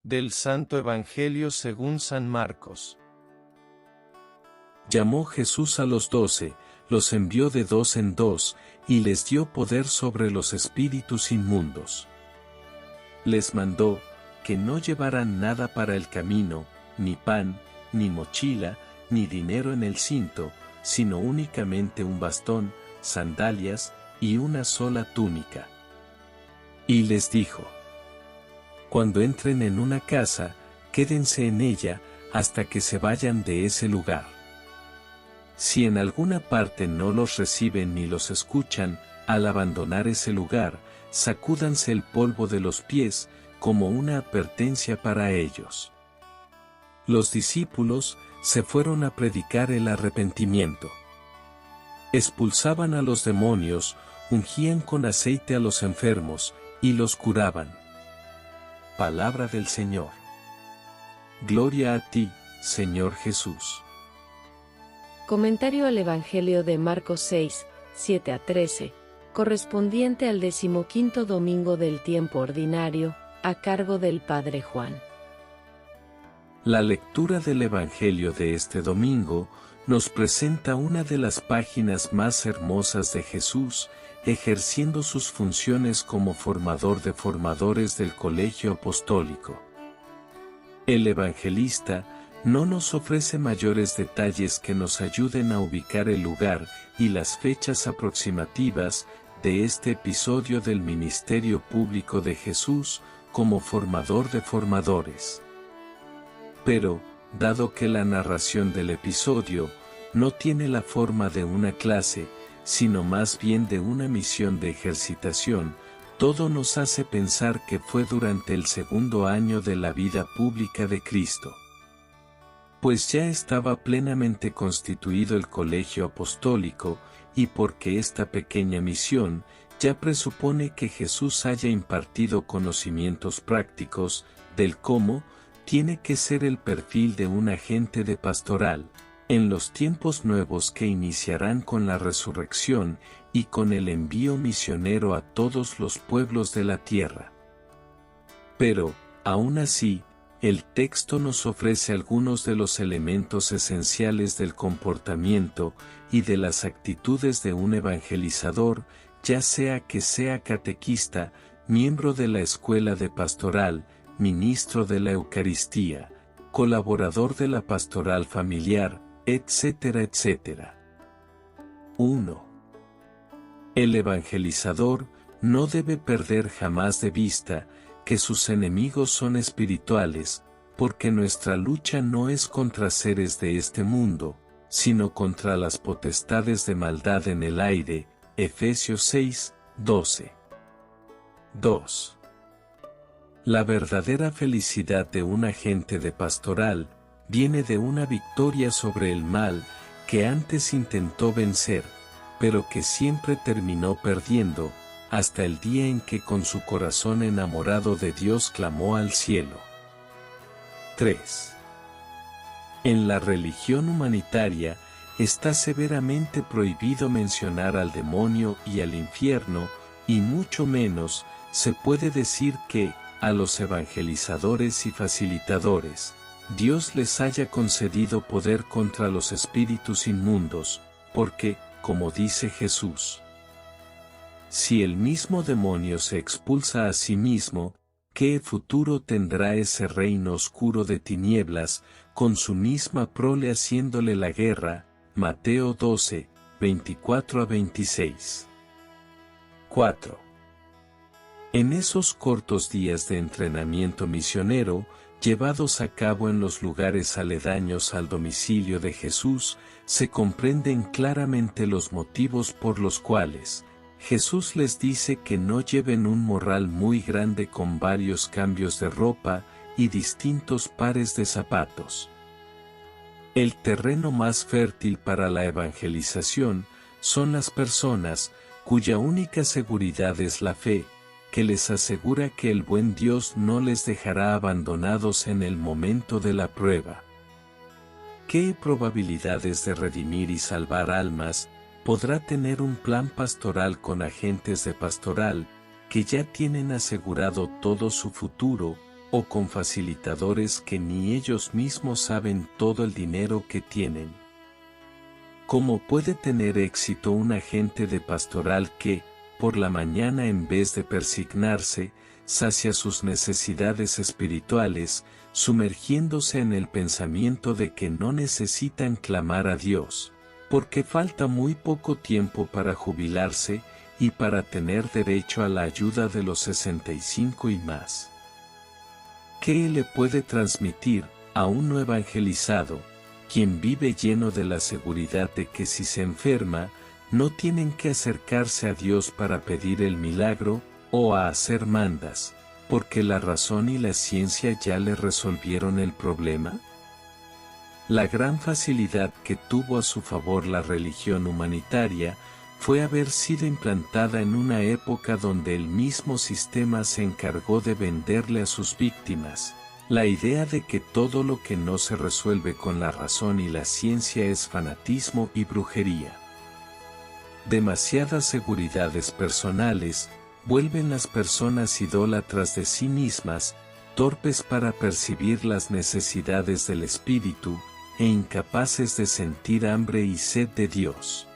Del Santo Evangelio según San Marcos. Llamó Jesús a los 12, los envió de 2 en 2, y les dio poder sobre los espíritus inmundos. Les mandó que no llevaran nada para el camino, ni pan, ni mochila, ni dinero en el cinto, sino únicamente un bastón, sandalias, y una sola túnica. Y les dijo: cuando entren en una casa, quédense en ella, hasta que se vayan de ese lugar. Si en alguna parte no los reciben ni los escuchan, al abandonar ese lugar, sacúdanse el polvo de los pies, como una advertencia para ellos. Los discípulos se fueron a predicar el arrepentimiento. Expulsaban a los demonios, ungían con aceite a los enfermos, y los curaban. Palabra del Señor. Gloria a ti, Señor Jesús. Comentario al Evangelio de Marcos 6, 7-13, correspondiente al 15º domingo del tiempo ordinario, a cargo del Padre Juan. La lectura del Evangelio de este domingo nos presenta una de las páginas más hermosas de Jesús, ejerciendo sus funciones como formador de formadores del colegio apostólico. El evangelista no nos ofrece mayores detalles que nos ayuden a ubicar el lugar y las fechas aproximativas de este episodio del ministerio público de Jesús como formador de formadores. Pero, dado que la narración del episodio no tiene la forma de una clase, sino más bien de una misión de ejercitación, todo nos hace pensar que fue durante el segundo año de la vida pública de Cristo. Pues ya estaba plenamente constituido el colegio apostólico, y porque esta pequeña misión ya presupone que Jesús haya impartido conocimientos prácticos del cómo tiene que ser el perfil de un agente de pastoral, en los tiempos nuevos que iniciarán con la resurrección y con el envío misionero a todos los pueblos de la tierra. Pero, aún así, el texto nos ofrece algunos de los elementos esenciales del comportamiento y de las actitudes de un evangelizador, ya sea que sea catequista, miembro de la escuela de pastoral, ministro de la Eucaristía, colaborador de la pastoral familiar, etcétera, etcétera. 1. El evangelizador no debe perder jamás de vista que sus enemigos son espirituales, porque nuestra lucha no es contra seres de este mundo, sino contra las potestades de maldad en el aire, Efesios 6, 12. 2. La verdadera felicidad de un agente de pastoral viene de una victoria sobre el mal que antes intentó vencer, pero que siempre terminó perdiendo, hasta el día en que con su corazón enamorado de Dios clamó al cielo. 3. En la religión humanitaria está severamente prohibido mencionar al demonio y al infierno, y mucho menos se puede decir que, a los evangelizadores y facilitadores, Dios les haya concedido poder contra los espíritus inmundos, porque, como dice Jesús, si el mismo demonio se expulsa a sí mismo, ¿qué futuro tendrá ese reino oscuro de tinieblas, con su misma prole haciéndole la guerra? Mateo 12, 24-26. 4. En esos cortos días de entrenamiento misionero, llevados a cabo en los lugares aledaños al domicilio de Jesús, se comprenden claramente los motivos por los cuales Jesús les dice que no lleven un morral muy grande con varios cambios de ropa y distintos pares de zapatos. El terreno más fértil para la evangelización son las personas cuya única seguridad es la fe, que les asegura que el buen Dios no les dejará abandonados en el momento de la prueba. ¿Qué probabilidades de redimir y salvar almas podrá tener un plan pastoral con agentes de pastoral que ya tienen asegurado todo su futuro, o con facilitadores que ni ellos mismos saben todo el dinero que tienen. ¿Cómo puede tener éxito un agente de pastoral que, por la mañana en vez de persignarse, sacia sus necesidades espirituales, sumergiéndose en el pensamiento de que no necesitan clamar a Dios, porque falta muy poco tiempo para jubilarse y para tener derecho a la ayuda de los 65 y más? ¿Qué le puede transmitir a un no evangelizado, quien vive lleno de la seguridad de que si se enferma, no tienen que acercarse a Dios para pedir el milagro o a hacer mandas, porque la razón y la ciencia ya le resolvieron el problema? La gran facilidad que tuvo a su favor la religión humanitaria fue haber sido implantada en una época donde el mismo sistema se encargó de venderle a sus víctimas la idea de que todo lo que no se resuelve con la razón y la ciencia es fanatismo y brujería. Demasiadas seguridades personales vuelven las personas idólatras de sí mismas, torpes para percibir las necesidades del espíritu, e incapaces de sentir hambre y sed de Dios.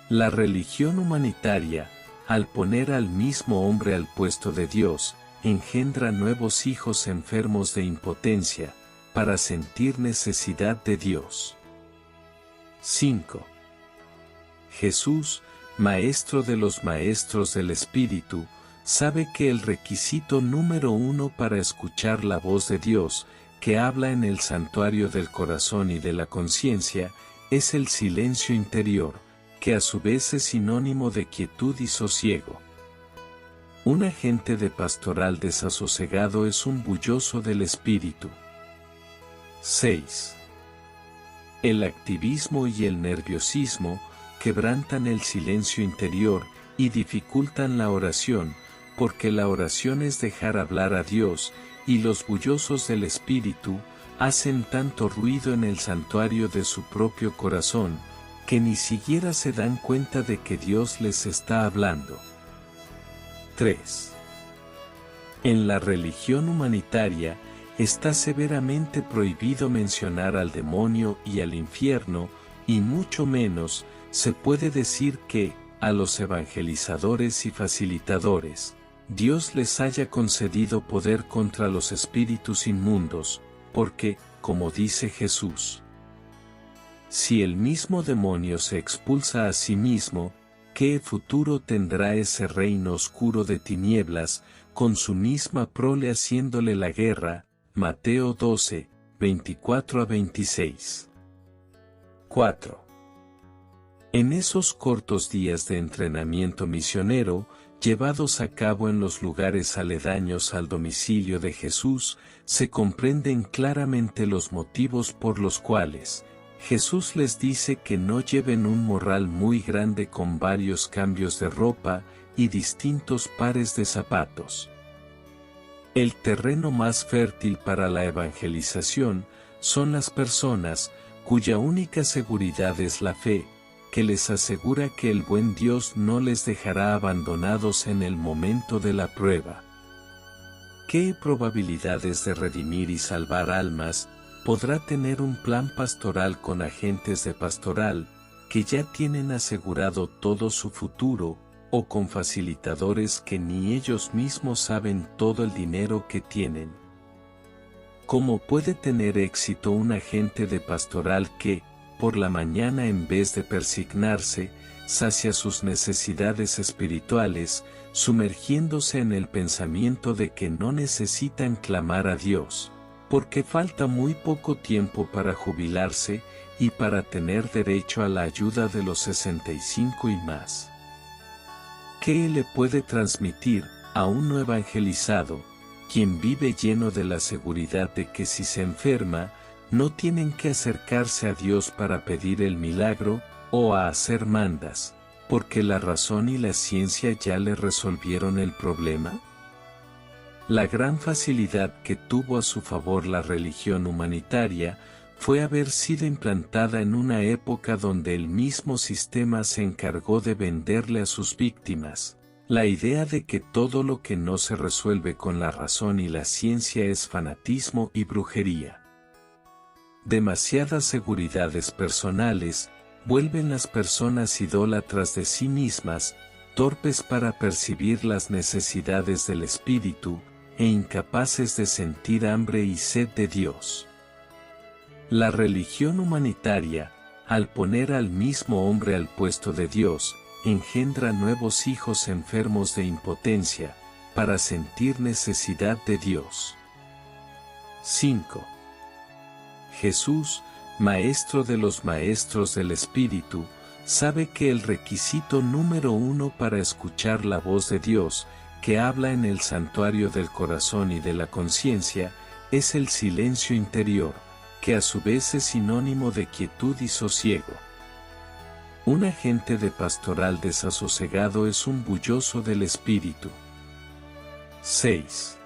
La religión humanitaria, al poner al mismo hombre al puesto de Dios, engendra nuevos hijos enfermos de impotencia, para sentir necesidad de Dios. 5. Jesús, Maestro de los Maestros del Espíritu, sabe que el requisito número 1 para escuchar la voz de Dios, que habla en el santuario del corazón y de la conciencia, es el silencio interior, que a su vez es sinónimo de quietud y sosiego. Un agente de pastoral desasosegado es un bulloso del espíritu. 6. El activismo y el nerviosismo quebrantan el silencio interior y dificultan la oración, porque la oración es dejar hablar a Dios, y los bullosos del espíritu hacen tanto ruido en el santuario de su propio corazón, que ni siquiera se dan cuenta de que Dios les está hablando. 3. En la religión humanitaria, está severamente prohibido mencionar al demonio y al infierno, y mucho menos se puede decir que, a los evangelizadores y facilitadores, Dios les haya concedido poder contra los espíritus inmundos, porque, como dice Jesús, si el mismo demonio se expulsa a sí mismo, ¿qué futuro tendrá ese reino oscuro de tinieblas, con su misma prole haciéndole la guerra? Mateo 12, 24-26. 4. En esos cortos días de entrenamiento misionero, llevados a cabo en los lugares aledaños al domicilio de Jesús, se comprenden claramente los motivos por los cuales Jesús les dice que no lleven un morral muy grande con varios cambios de ropa y distintos pares de zapatos. El terreno más fértil para la evangelización son las personas cuya única seguridad es la fe, que les asegura que el buen Dios no les dejará abandonados en el momento de la prueba. ¿Qué probabilidades de redimir y salvar almas podrá tener un plan pastoral con agentes de pastoral, que ya tienen asegurado todo su futuro, o con facilitadores que ni ellos mismos saben todo el dinero que tienen? ¿Cómo puede tener éxito un agente de pastoral que, por la mañana en vez de persignarse, sacia sus necesidades espirituales, sumergiéndose en el pensamiento de que no necesitan clamar a Dios, porque falta muy poco tiempo para jubilarse y para tener derecho a la ayuda de los 65 y más? ¿Qué le puede transmitir a un no evangelizado, quien vive lleno de la seguridad de que si se enferma, no tienen que acercarse a Dios para pedir el milagro o a hacer mandas, porque la razón y la ciencia ya le resolvieron el problema? La gran facilidad que tuvo a su favor la religión humanitaria fue haber sido implantada en una época donde el mismo sistema se encargó de venderle a sus víctimas La idea de que todo lo que no se resuelve con la razón y la ciencia es fanatismo y brujería. Demasiadas seguridades personales vuelven las personas idólatras de sí mismas, torpes para percibir las necesidades del espíritu, e incapaces de sentir hambre y sed de Dios. La religión humanitaria, al poner al mismo hombre al puesto de Dios, engendra nuevos hijos enfermos de impotencia, para sentir necesidad de Dios. 5. Jesús, Maestro de los Maestros del Espíritu, sabe que el requisito número 1 para escuchar la voz de Dios, que habla en el santuario del corazón y de la conciencia, es el silencio interior, que a su vez es sinónimo de quietud y sosiego. Un agente de pastoral desasosegado es un bulloso del espíritu. 6.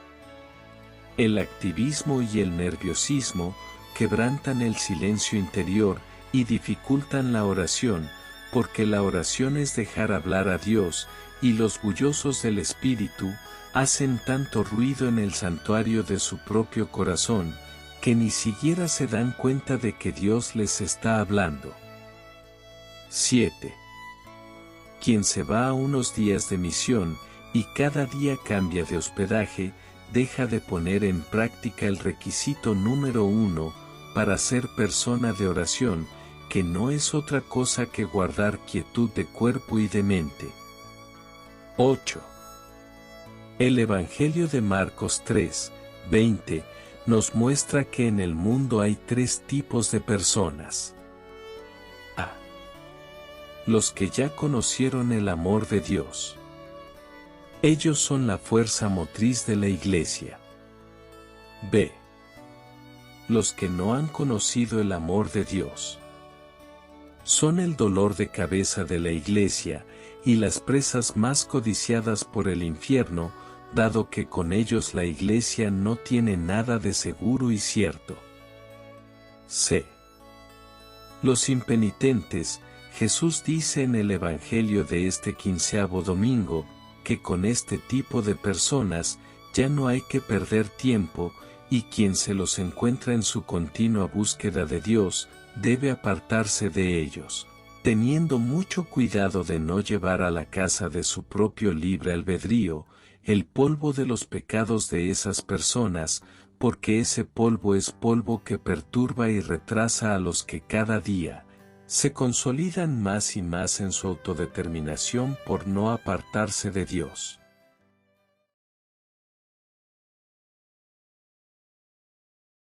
El activismo y el nerviosismo quebrantan el silencio interior y dificultan la oración, porque la oración es dejar hablar a Dios, y los bullosos del espíritu hacen tanto ruido en el santuario de su propio corazón, que ni siquiera se dan cuenta de que Dios les está hablando. 7. Quien se va a unos días de misión, y cada día cambia de hospedaje, deja de poner en práctica el requisito número 1, para ser persona de oración, que no es otra cosa que guardar quietud de cuerpo y de mente. 8. El Evangelio de Marcos 3, 20, nos muestra que en el mundo hay 3 tipos de personas. A. Los que ya conocieron el amor de Dios. Ellos son la fuerza motriz de la Iglesia. B. Los que no han conocido el amor de Dios. Son el dolor de cabeza de la Iglesia, y las presas más codiciadas por el infierno, dado que con ellos la Iglesia no tiene nada de seguro y cierto. C. Los impenitentes. Jesús dice en el Evangelio de este 15º domingo, que con este tipo de personas, ya no hay que perder tiempo, y quien se los encuentra en su continua búsqueda de Dios, debe apartarse de ellos, teniendo mucho cuidado de no llevar a la casa de su propio libre albedrío, el polvo de los pecados de esas personas, porque ese polvo es polvo que perturba y retrasa a los que cada día se consolidan más y más en su autodeterminación por no apartarse de Dios.